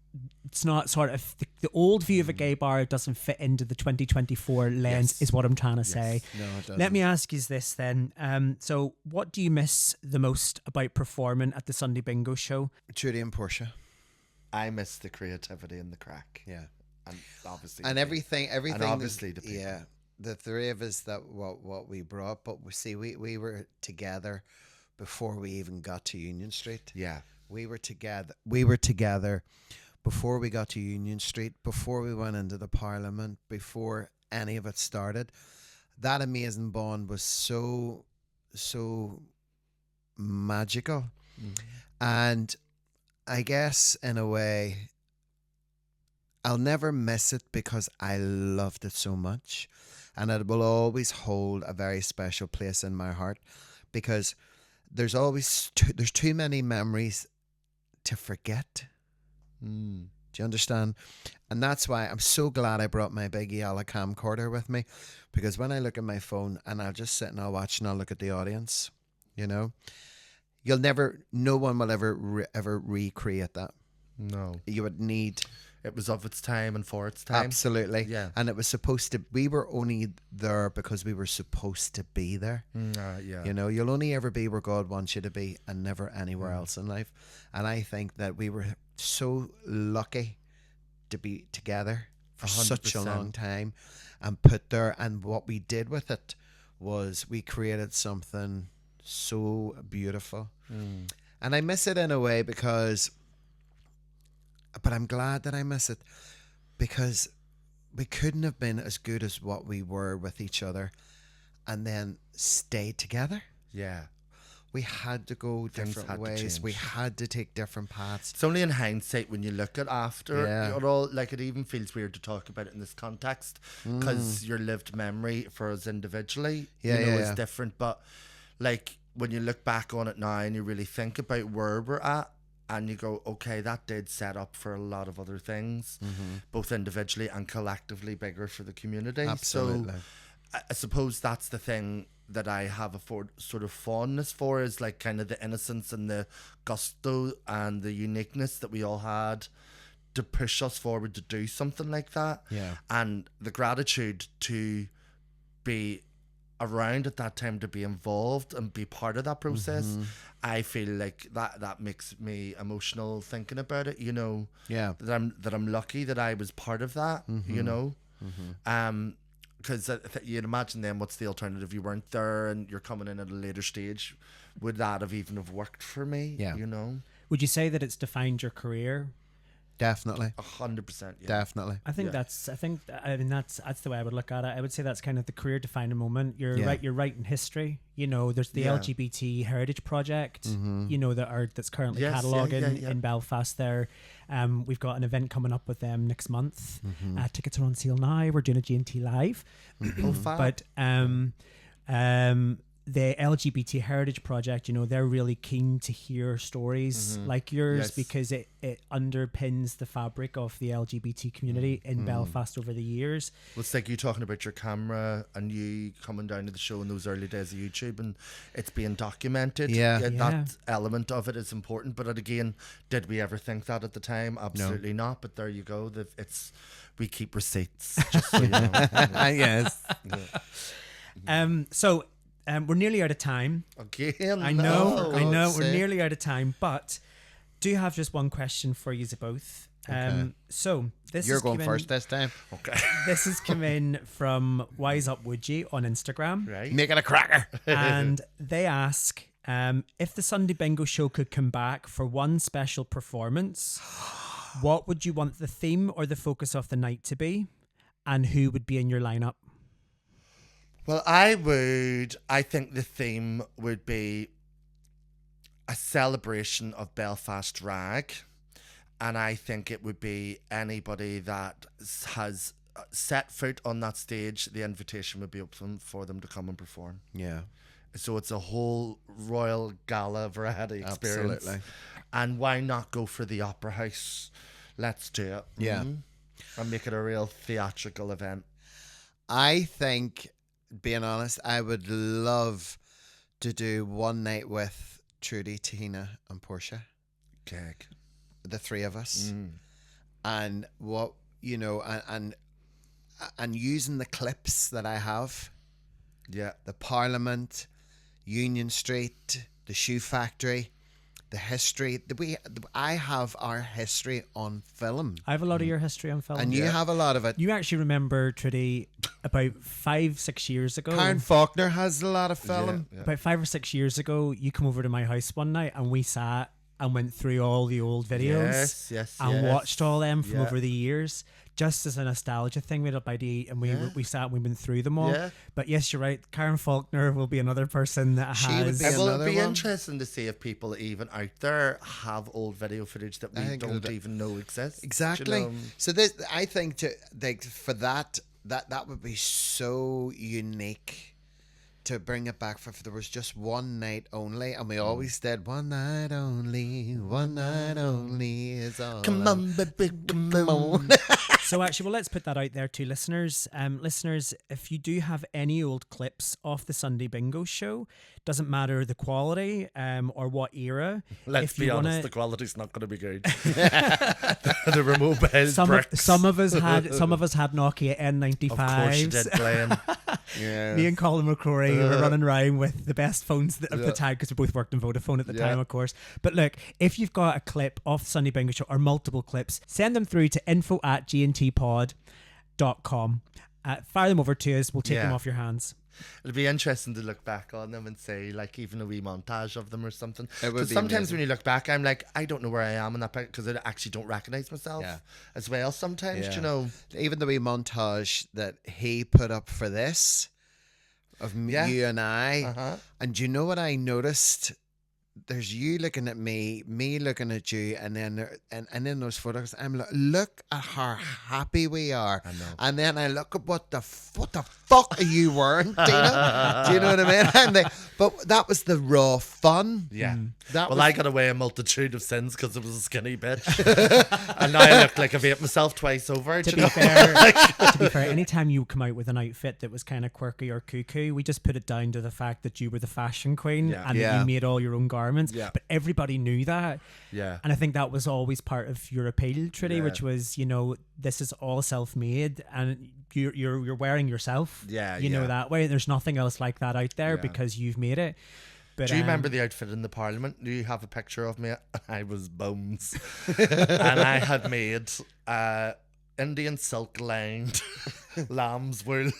it's not sort of the old view of a gay bar doesn't fit into the 2024 lens is what I'm trying to say. No, it doesn't. Let me ask you this then. So what do you miss the most about performing at the Sunday Bingo show? Trudy and Portia. I miss the creativity and the crack. Yeah. And obviously. And everything. And obviously the people. Yeah. The three of us, that what we brought, but we were together before we even got to Union Street. Yeah. We were together before we got to Union Street, before we went into the Parliament, before any of it started. That amazing bond was so magical. And I guess in a way, I'll never miss it because I loved it so much. And it will always hold a very special place in my heart because there's always there's too many memories to forget. Do you understand? And that's why I'm so glad I brought my big yellow camcorder with me, because when I look at my phone and I'll just sit and I'll watch and I'll look at the audience, you know, no one will ever recreate that. No. You would need... It was of its time and for its time. Absolutely. Yeah. And it was supposed to... We were only there because we were supposed to be there. Yeah. You know, you'll only ever be where God wants you to be and never anywhere else in life. And I think that we were so lucky to be together for 100%. such a long time and put there. And what we did with it was we created something so beautiful. And I miss it in a way but I'm glad that I miss it, because we couldn't have been as good as what we were with each other and then stay together. Yeah. We had to go different ways. We had to take different paths. It's only in hindsight when you look at after Yeah. it all, like it even feels weird to talk about it in this context, because your lived memory for us individually, is different. But like when you look back on it now and you really think about where we're at, and you go, okay, that did set up for a lot of other things, both individually and collectively bigger for the community. Absolutely. So I suppose that's the thing that I have a sort of fondness for, is like kind of the innocence and the gusto and the uniqueness that we all had to push us forward to do something like that. Yeah. And the gratitude to be around at that time, to be involved and be part of that process. I feel like that makes me emotional thinking about it, Yeah. that I'm lucky that I was part of that, because you'd imagine then what's the alternative? You weren't there and you're coming in at a later stage. Would that have even have worked for me? Yeah. Would you say that it's defined your career? Definitely. 100%. Yeah. Definitely. I think that's the way I would look at it. I would say that's kind of the career defining moment. You're writing history. There's the LGBT Heritage Project, that's currently cataloguing in Belfast there. We've got an event coming up with them next month. Tickets are on sale now. We're doing a G&T live. But the LGBT Heritage Project, they're really keen to hear stories like yours, because it underpins the fabric of the LGBT community in Belfast over the years. Well, it's like you talking about your camera and you coming down to the show in those early days of YouTube, and it's being documented. That element of it is important. But again, did we ever think that at the time? Absolutely not. But there you go. We keep receipts. Just so you know. Yes. So we're nearly out of time. Again, I know. We're nearly out of time, but do have just one question for you both. So you're going first this time. Okay. This has come in from Wise Up Woodgie on Instagram. Right. Make it a cracker. And they ask, if the Sunday Bingo show could come back for one special performance, what would you want the theme or the focus of the night to be? And who would be in your lineup? Well, I think the theme would be a celebration of Belfast drag. And I think it would be anybody that has set foot on that stage, the invitation would be open for them to come and perform. Yeah. So it's a whole royal gala variety experience. Absolutely. And why not go for the Opera House? Let's do it. Yeah. And make it a real theatrical event. I think, being honest, I would love to do one night with Trudy, Tina, and Portia. Gag. The three of us. And what, and using the clips that I have. Yeah. The Parliament, Union Street, the Shoe Factory, the history. I have our history on film. I have a lot of your history on film. And you have a lot of it. You actually remember, Trudy, about 5-6 years ago. Karen Faulkner has a lot of film. Yeah. About 5 or 6 years ago, you come over to my house one night and we sat and went through all the old videos and watched all them from over the years, just as a nostalgia thing. We had a buddy and we sat and we went through them all. Yeah. But yes, you're right. Karen Faulkner will be another person that has. It will be interesting to see if people even out there have old video footage that we don't even know exists. Exactly. So this, I think, for that would be so unique. To bring it back for there was just one night only, and we always did one night only is all. Come on, baby, come on. So actually, well, let's put that out there to listeners. Listeners, if you do have any old clips of the Sunday Bingo show, doesn't matter the quality or what era. Let's be honest, the quality's not going to be good. The remote bed bricks. Some of us had Nokia N95s. Of course you did, playing. Yeah. Me and Colin McCrory were running around with the best phones of the time, because we both worked in Vodafone at the time, of course. But look, if you've got a clip of the Sunday Bingo show or multiple clips, send them through to info@gntpod.com. Fire them over to us. We'll take them off your hands. It'd be interesting to look back on them and say, like, even a wee montage of them or something. It would Because be sometimes amazing. when you look back, I'm like, I don't know where I am in that picture because I actually don't recognize myself Yeah. as well sometimes, Yeah. you know. Even the wee montage that he put up for this of Yeah. you and I. Uh-huh. And do you know what I noticed? There's you looking at me looking at you, and then and in those photos, I'm like, look at how happy we are. I know. And then I look at what the fuck are you wearing, Tina? Do you know what I mean? I'm like, but that was the raw fun. Yeah. That Well, was I got away a multitude of sins because it was a skinny bitch. And now I look like I've ate myself twice over. To do be you know? fair, to be fair, anytime you come out with an outfit that was kind of quirky or cuckoo, we just put it down to the fact that you were the fashion queen Yeah. and that Yeah. you made all your own garments. Yeah. But everybody knew that. Yeah. And I think that was always part of your appeal, Trudy, Yeah. which was, you know, this is all self-made and you're wearing yourself. Yeah, You know, yeah. that way. There's nothing else like that out there Yeah. because you've made it. But, Do you remember the outfit in the Parliament? Do you have a picture of me? I was bones. And I had made Indian silk lined lamb's wool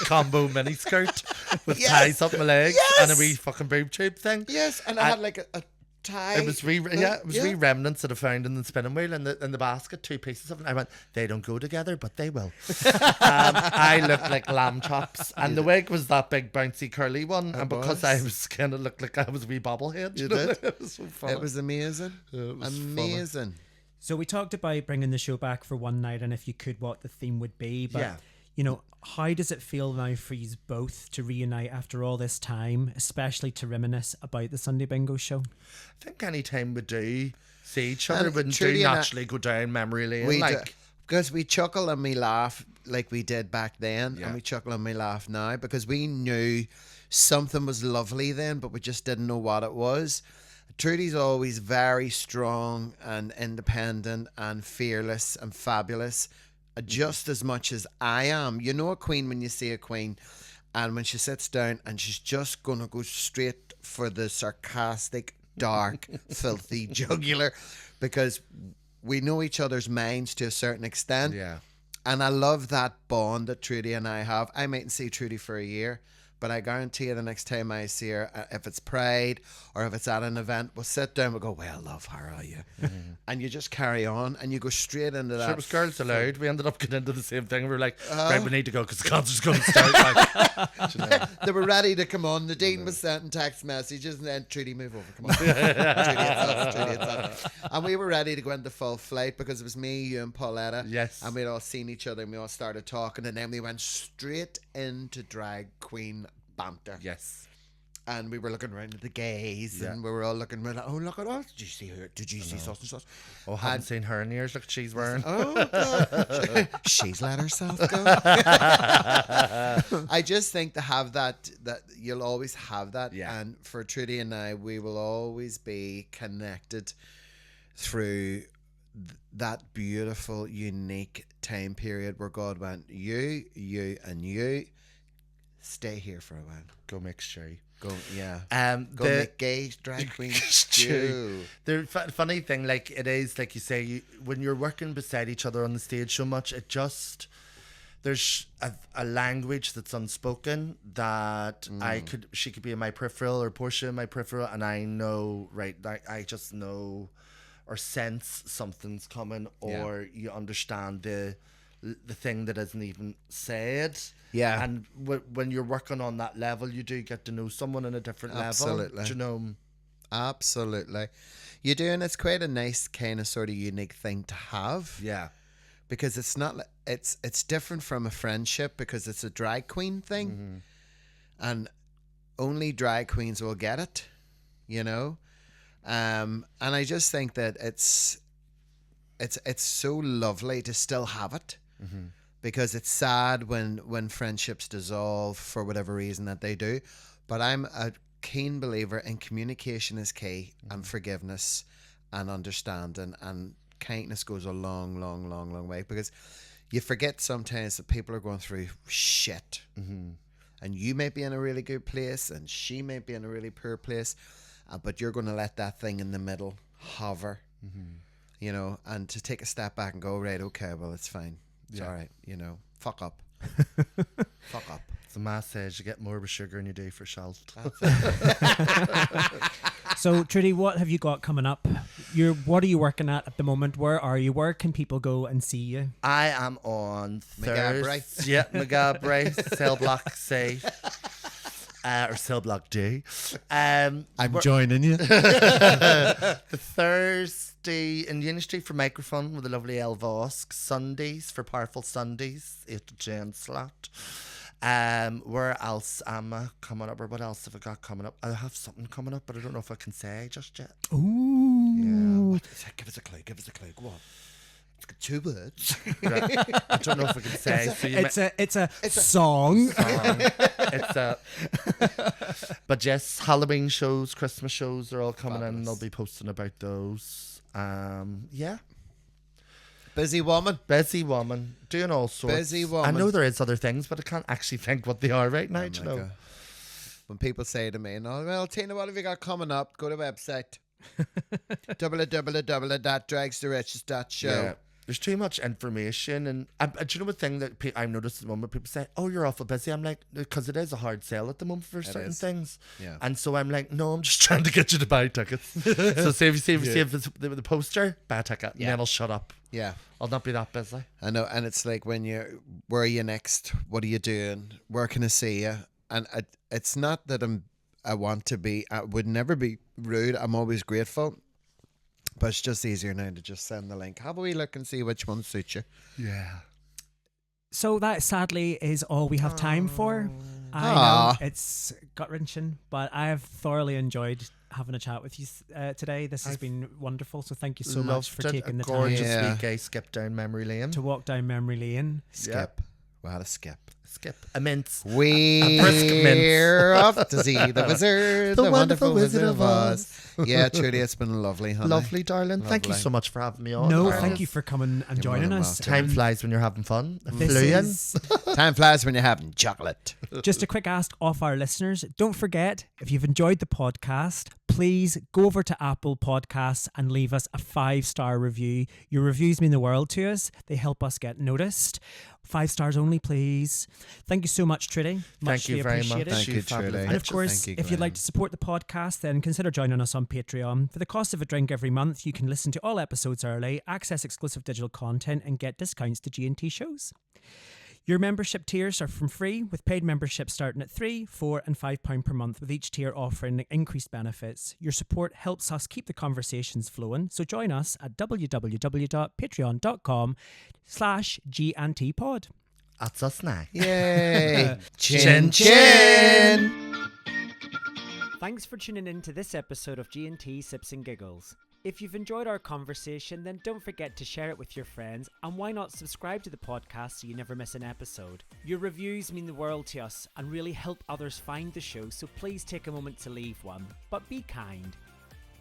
combo miniskirt with Yes! ties up my legs and a Yes! wee fucking boob tube thing. yes, and I had like a tie. It was wee remnants that I found in the spinning wheel in the basket, 2 pieces of it. I went, they don't go together, but they will. I looked like lamb chops, and the wig was that big bouncy curly one, and because I was kind of looked like I was a wee bobblehead. You know? did? It was so funny. It was amazing. It was amazing. So we talked about bringing the show back for one night and if you could, what the theme would be. But, Yeah. you know, how does it feel now for you both to reunite after all this time, especially to reminisce about the Sunday Bingo show? I think any time we do see each other, And we do Trudy and I- naturally go down memory lane. We like, do, because we chuckle and we laugh like we did back then, Yeah. and we chuckle and we laugh now because we knew something was lovely then, but we just didn't know what it was. Trudy's always very strong and independent and fearless and fabulous, just as much as I am. You know a queen when you see a queen, and when she sits down and she's just going to go straight for the sarcastic, dark, filthy jugular, because we know each other's minds to a certain extent. yeah. And I love that bond that Trudy and I have. I mightn't see Trudy for a year, but I guarantee you the next time I see her, if it's Pride or if it's at an event, we'll sit down, we'll go, well, love, how are you? And you just carry on and you go straight into that. Sure, it was Girls Aloud. We ended up getting into the same thing. We were like, right, we need to go because the concert's going to start. Like, you know. They were ready to come on. The Dean was sending text messages and then Trudy, move over, come on. Trudy, it's us. And we were ready to go into full flight because it was me, you and Pauletta. Yes. And we'd all seen each other and we all started talking, and then we went straight into drag queen banter. Yes. And we were looking around at the gays, Yeah. and we were all looking around like, oh, look at us. Did you see her? Did you see such and such? Oh, haven't seen her in years. Look what she's wearing. Oh, God. She's let herself go. I just think to have that you'll always have that. Yeah. And for Trudy and I, we will always be connected through that beautiful, unique time period where God went, you, and you, stay here for a while. Go make sure. Go, yeah. Go The make gay drag queens True. do. The funny thing, like it is, like you say, when you're working beside each other on the stage so much, it just there's a language that's unspoken that she could be in my peripheral or Portia in my peripheral, and I know, right? I just know or sense something's coming, or you understand the thing that isn't even said. Yeah. And when you're working on that level, you do get to know someone on a different Absolutely. level. Do you know? Absolutely. You do, and it's quite a nice kind of sort of unique thing to have. Yeah. Because it's not like it's different from a friendship because it's a drag queen thing. And only drag queens will get it, you know? And I just think that it's so lovely to still have it. Because it's sad when friendships dissolve for whatever reason that they do. But I'm a keen believer in communication is key, and forgiveness and understanding and kindness goes a long, long, long, long way, because you forget sometimes that people are going through shit. And you may be in a really good place and she may be in a really poor place, but you're going to let that thing in the middle hover, you know, and to take a step back and go, right, okay, well, it's fine. It's all right, you know, fuck up. Fuck up. The math says you get more with sugar than you do for salt. So, Trudy, what have you got coming up? What are you working at the moment? Where are you? Where can people go and see you? I am on Magabray. Thursday. Yeah, Magabray, Cell Block C. Or Cell Block D. I'm joining you. The Thursday in Union Street for Microphone with the lovely El Vosk. Sundays for Powerful Sundays, 8 to 10 slot. Where else am I coming up, or what else have I got coming up? I have something coming up, but I don't know if I can say just yet. Ooh. Yeah. Give us a clue. Go on. It's got 2 words. Right. I don't know if I can say. It's a song. But yes, Halloween shows, Christmas shows are all coming in. Fabulous. I'll be posting about those. Yeah. Busy woman. Doing all sorts. Busy woman. I know there is other things, but I can't actually think what they are right now. Oh do you my know? God. When people say to me, "No, well, Tina, what have you got coming up?" Go to the website. www.dragstouriches.show. Yeah. There's too much information, and do you know one thing that I've noticed at the moment? People say, "Oh, you're awful busy." I'm like, because it is a hard sell at the moment for certain is. things. Yeah. And so I'm like, no, I'm just trying to get you to buy tickets. So see if the poster, buy a ticket, and then I'll shut up. Yeah. I'll not be that busy. I know, and it's like where are you next? What are you doing? Where can I see you? And it's not that I would never be rude. I'm always grateful. But it's just easier now to just send the link. Have a wee look and see which one suits you. Yeah. So that sadly is all we have time for. I know it's gut-wrenching, but I have thoroughly enjoyed having a chat with you today. This has been wonderful, so thank you so much for taking the time Gorgeous Yeah. week, skip down memory lane. to walk down memory lane. Skip. What a skip. Skip a mince. We're off to see the wizard, the wonderful Wizard of Oz. Yeah, Trudy, it's been lovely, honey. Lovely, darling. Thank you Lovely. so much for having me on. No, Ireland. thank you for coming and You're joining more than us. Time And flies when you're having fun. this Fluent. is Time flies when you're having chocolate. just a quick ask off our listeners. Don't forget, if you've enjoyed the podcast, please go over to Apple Podcasts and leave us a 5-star review. Your reviews mean the world to us. They help us get noticed. 5 stars only, please. Thank you so much, Trudy. Thank you very much. appreciated. Thank you, Trudy. And of course, Thank you, if you'd like Glenn. to support the podcast, then consider joining us on Patreon. For the cost of a drink every month, you can listen to all episodes early, access exclusive digital content, and get discounts to G&T shows. Your membership tiers are from free, with paid memberships starting at £3, £4 and £5 per month, with each tier offering increased benefits. Your support helps us keep the conversations flowing, so join us at www.patreon.com/GNTpod. That's us now. Yay. Chin, chin. Thanks for tuning in to this episode of G&T Sips and Giggles. If you've enjoyed our conversation, then don't forget to share it with your friends, and why not subscribe to the podcast so you never miss an episode. Your reviews mean the world to us and really help others find the show, so please take a moment to leave one, but be kind.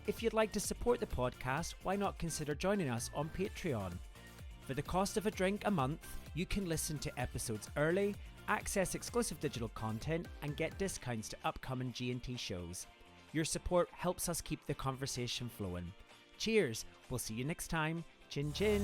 If you'd like to support the podcast, why not consider joining us on Patreon? For the cost of a drink a month, you can listen to episodes early, access exclusive digital content, and get discounts to upcoming G&T shows. Your support helps us keep the conversation flowing. Cheers, we'll see you next time. Chin chin.